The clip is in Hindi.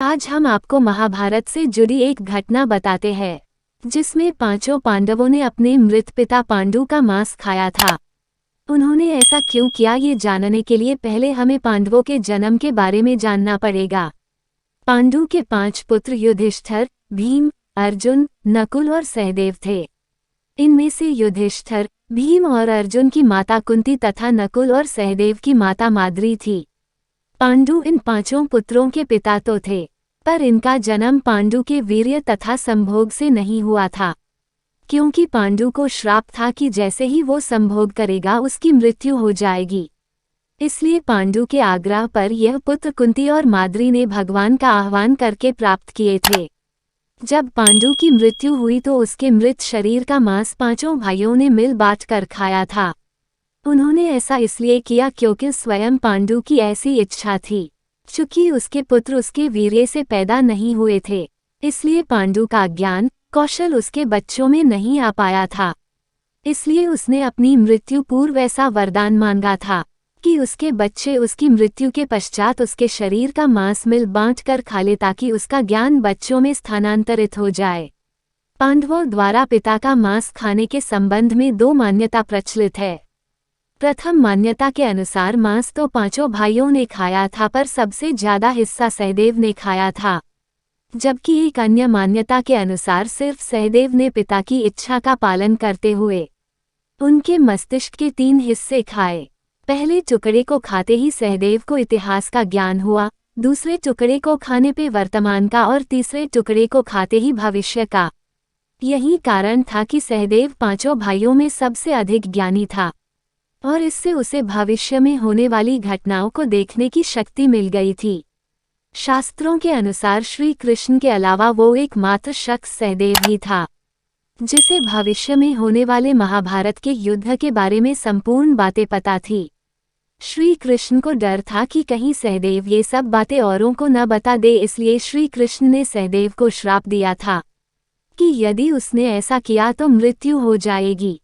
आज हम आपको महाभारत से जुड़ी एक घटना बताते हैं, जिसमें पांचों पांडवों ने अपने मृत पिता पांडु का मांस खाया था। उन्होंने ऐसा क्यों किया ये जानने के लिए पहले हमें पांडवों के जन्म के बारे में जानना पड़ेगा। पांडु के 5 पुत्र युधिष्ठिर, भीम, अर्जुन, नकुल और सहदेव थे। इनमें से युधिष्ठिर, भीम और अर्जुन की माता कुंती तथा नकुल और सहदेव की माता माद्री थी। पांडु इन 5 पुत्रों के पिता तो थे, पर इनका जन्म पांडु के वीर्य तथा संभोग से नहीं हुआ था, क्योंकि पांडु को श्राप था कि जैसे ही वो संभोग करेगा उसकी मृत्यु हो जाएगी। इसलिए पांडु के आग्रह पर यह पुत्र कुंती और माद्री ने भगवान का आह्वान करके प्राप्त किए थे। जब पांडु की मृत्यु हुई तो उसके मृत शरीर का मांस 5 भाइयों ने मिल बांट कर खाया था। उन्होंने ऐसा इसलिए किया क्योंकि स्वयं पांडु की ऐसी इच्छा थी। चूंकि उसके पुत्र उसके वीर्य से पैदा नहीं हुए थे, इसलिए पांडु का ज्ञान कौशल उसके बच्चों में नहीं आ पाया था। इसलिए उसने अपनी मृत्यु पूर्व ऐसा वरदान मांगा था कि उसके बच्चे उसकी मृत्यु के पश्चात उसके शरीर का मांस मिल बांट कर खा ले, ताकि उसका ज्ञान बच्चों में स्थानांतरित हो जाए। पांडवों द्वारा पिता का मांस खाने के संबंध में 2 मान्यता प्रचलित है। प्रथम मान्यता के अनुसार मांस तो 5 भाइयों ने खाया था, पर सबसे ज्यादा हिस्सा सहदेव ने खाया था, जबकि एक अन्य मान्यता के अनुसार सिर्फ सहदेव ने पिता की इच्छा का पालन करते हुए उनके मस्तिष्क के 3 हिस्से खाए। पहले टुकड़े को खाते ही सहदेव को इतिहास का ज्ञान हुआ, दूसरे टुकड़े को खाने पे वर्तमान का और तीसरे टुकड़े को खाते ही भविष्य का। यही कारण था कि सहदेव 5 भाइयों में सबसे अधिक ज्ञानी था और इससे उसे भविष्य में होने वाली घटनाओं को देखने की शक्ति मिल गई थी। शास्त्रों के अनुसार श्री कृष्ण के अलावा वो एकमात्र शख्स सहदेव ही था, जिसे भविष्य में होने वाले महाभारत के युद्ध के बारे में संपूर्ण बातें पता थी। श्री कृष्ण को डर था कि कहीं सहदेव ये सब बातें औरों को न बता दे, इसलिए श्री कृष्ण ने सहदेव को श्राप दिया था कि यदि उसने ऐसा किया तो मृत्यु हो जाएगी।